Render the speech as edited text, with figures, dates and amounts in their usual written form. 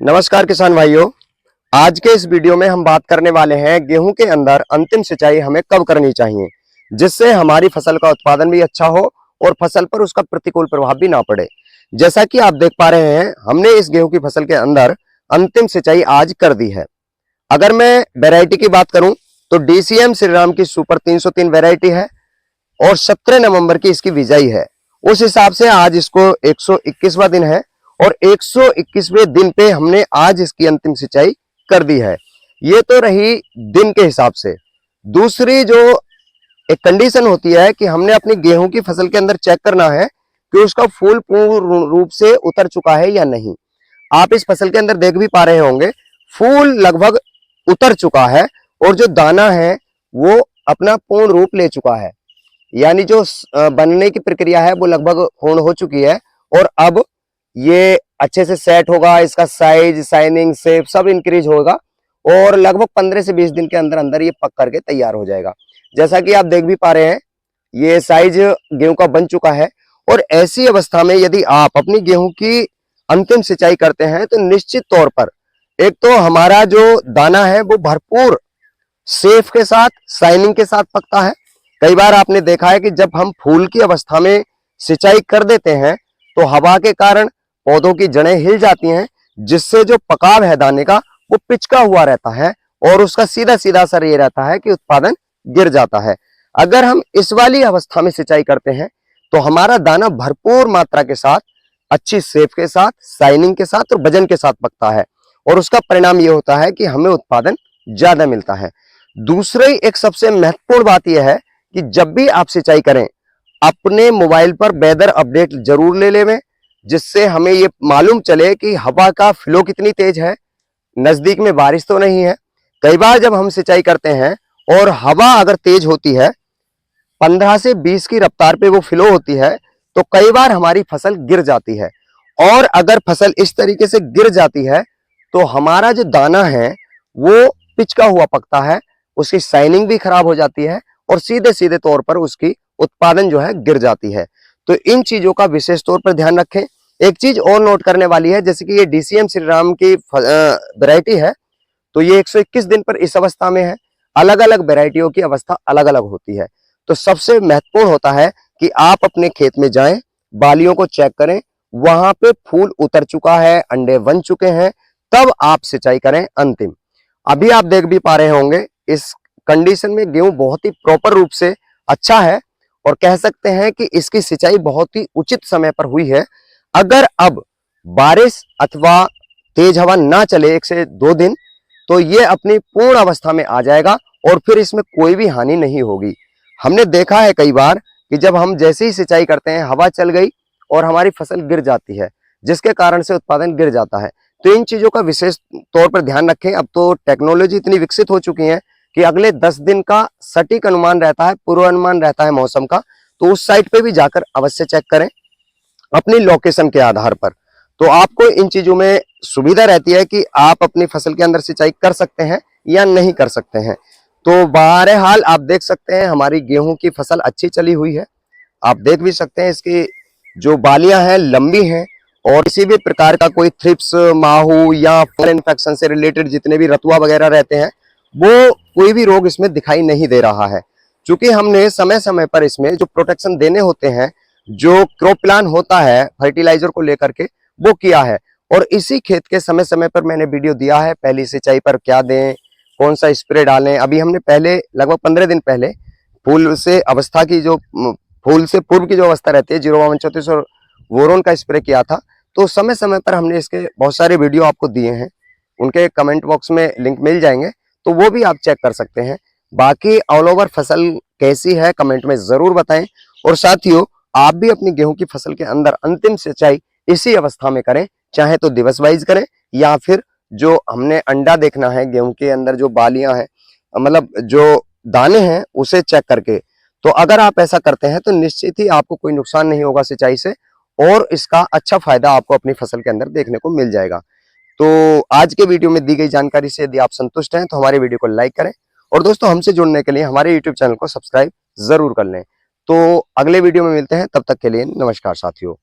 नमस्कार किसान भाइयों। आज के इस वीडियो में हम बात करने वाले हैं गेहूं के अंदर अंतिम सिंचाई हमें कब करनी चाहिए, जिससे हमारी फसल का उत्पादन भी अच्छा हो और फसल पर उसका प्रतिकूल प्रभाव भी ना पड़े। जैसा कि आप देख पा रहे हैं, हमने इस गेहूं की फसल के अंदर अंतिम सिंचाई आज कर दी है। अगर मैं वैरायटी की बात करूं तो DCM श्रीराम की सुपर 303 वैरायटी है और 17 नवंबर की इसकी बिजाई है। उस हिसाब से आज इसको 121वां दिन है और 121वें दिन पे हमने आज इसकी अंतिम सिंचाई कर दी है। ये तो रही दिन के हिसाब से। दूसरी जो एक कंडीशन होती है कि हमने अपनी गेहूं की फसल के अंदर चेक करना है कि उसका फूल पूर्ण रूप से उतर चुका है या नहीं। आप इस फसल के अंदर देख भी पा रहे होंगे, फूल लगभग उतर चुका है और जो दाना है वो अपना पूर्ण रूप ले चुका है, यानी जो बनने की प्रक्रिया है वो लगभग पूर्ण हो चुकी है और अब ये अच्छे से सेट होगा। इसका साइज, शाइनिंग, शेप सब इंक्रीज होगा और लगभग 15 से 20 दिन के अंदर अंदर ये पक करके तैयार हो जाएगा। जैसा कि आप देख भी पा रहे हैं, ये साइज गेहूं का बन चुका है। और ऐसी अवस्था में यदि आप अपनी गेहूं की अंतिम सिंचाई करते हैं तो निश्चित तौर पर एक तो हमारा जो दाना है वो भरपूर शेप के साथ, शाइनिंग के साथ पकता है। कई बार आपने देखा है कि जब हम फूल की अवस्था में सिंचाई कर देते हैं तो हवा के कारण पौधों की जड़ें हिल जाती हैं, जिससे जो पकाव है दाने का वो पिचका हुआ रहता है और उसका सीधा सीधा असर ये रहता है कि उत्पादन गिर जाता है। अगर हम इस वाली अवस्था में सिंचाई करते हैं तो हमारा दाना भरपूर मात्रा के साथ, अच्छी शेप के साथ, शाइनिंग के साथ और वजन के साथ पकता है और उसका परिणाम ये होता है कि हमें उत्पादन ज्यादा मिलता है। दूसरी एक सबसे महत्वपूर्ण बात यह है कि जब भी आप सिंचाई करें अपने मोबाइल पर वेदर अपडेट जरूर ले लें, जिससे हमें ये मालूम चले कि हवा का फ्लो कितनी तेज है, नजदीक में बारिश तो नहीं है। कई बार जब हम सिंचाई करते हैं और हवा अगर तेज होती है, 15 से 20 की रफ्तार पे वो फ्लो होती है, तो कई बार हमारी फसल गिर जाती है। और अगर फसल इस तरीके से गिर जाती है तो हमारा जो दाना है वो पिचका हुआ पकता है, उसकी शाइनिंग भी खराब हो जाती है और सीधे सीधे तौर पर उसकी उत्पादन जो है गिर जाती है। तो इन चीजों का विशेष तौर पर ध्यान रखें। एक चीज और नोट करने वाली है, जैसे कि ये DCM श्रीराम की वैरायटी है तो ये 121 दिन पर इस अवस्था में है। अलग अलग वैरायटियों की अवस्था अलग अलग होती है। तो सबसे महत्वपूर्ण होता है कि आप अपने खेत में जाएं, बालियों को चेक करें, वहां पे फूल उतर चुका है, अंडे बन चुके हैं, तब आप सिंचाई करें अंतिम। अभी आप देख भी पा रहे होंगे इस कंडीशन में गेहूं बहुत ही प्रॉपर रूप से अच्छा है और कह सकते हैं कि इसकी सिंचाई बहुत ही उचित समय पर हुई है। अगर अब बारिश अथवा तेज हवा ना चले 1 से 2 दिन तो ये अपनी पूर्ण अवस्था में आ जाएगा और फिर इसमें कोई भी हानि नहीं होगी। हमने देखा है कई बार कि जब हम जैसे ही सिंचाई करते हैं हवा चल गई और हमारी फसल गिर जाती है, जिसके कारण से उत्पादन गिर जाता है। तो इन चीजों का विशेष तौर पर ध्यान रखें। अब तो टेक्नोलॉजी इतनी विकसित हो चुकी है कि अगले 10 दिन का सटीक अनुमान रहता है, पूर्वानुमान रहता है मौसम का। तो उस साइट पे भी जाकर अवश्य चेक करें अपनी लोकेशन के आधार पर। तो आपको इन चीजों में सुविधा रहती है कि आप अपनी फसल के अंदर सिंचाई कर सकते हैं या नहीं कर सकते हैं। तो बहरहाल आप देख सकते हैं हमारी गेहूं की फसल अच्छी चली हुई है। आप देख भी सकते हैं इसकी जो बालियां हैं लंबी हैं और किसी भी प्रकार का कोई थ्रिप्स, माहू या फंगल इन्फेक्शन से रिलेटेड जितने भी रतुआ वगैरह रहते हैं वो कोई भी रोग इसमें दिखाई नहीं दे रहा है। क्योंकि हमने समय समय पर इसमें जो प्रोटेक्शन देने होते हैं, जो क्रॉप प्लान होता है फर्टिलाइजर को लेकर के, वो किया है। और इसी खेत के समय समय पर मैंने वीडियो दिया है पहली सिंचाई पर क्या दें, कौन सा स्प्रे डालें। अभी हमने पहले लगभग 15 दिन पहले फूल से अवस्था की जो फूल से पूर्व की जो अवस्था रहती है 05234 और वोरोन का स्प्रे किया था। तो समय समय पर हमने इसके बहुत सारे वीडियो आपको दिए हैं, उनके कमेंट बॉक्स में लिंक मिल जाएंगे, तो वो भी आप चेक कर सकते हैं। बाकी ऑल ओवर फसल कैसी है कमेंट में जरूर बताएं। और साथियों, आप भी अपनी गेहूं की फसल के अंदर अंतिम सिंचाई इसी अवस्था में करें, चाहे तो दिवस वाइज करें या फिर जो हमने अंडा देखना है गेहूं के अंदर जो बालियां हैं, मतलब जो दाने हैं, उसे चेक करके। तो अगर आप ऐसा करते हैं तो निश्चित ही आपको कोई नुकसान नहीं होगा सिंचाई से और इसका अच्छा फायदा आपको अपनी फसल के अंदर देखने को मिल जाएगा। तो आज के वीडियो में दी गई जानकारी से यदि आप संतुष्ट हैं तो हमारे वीडियो को लाइक करें और दोस्तों हमसे जुड़ने के लिए हमारे यूट्यूब चैनल को सब्सक्राइब जरूर कर लें। तो अगले वीडियो में मिलते हैं, तब तक के लिए नमस्कार साथियों।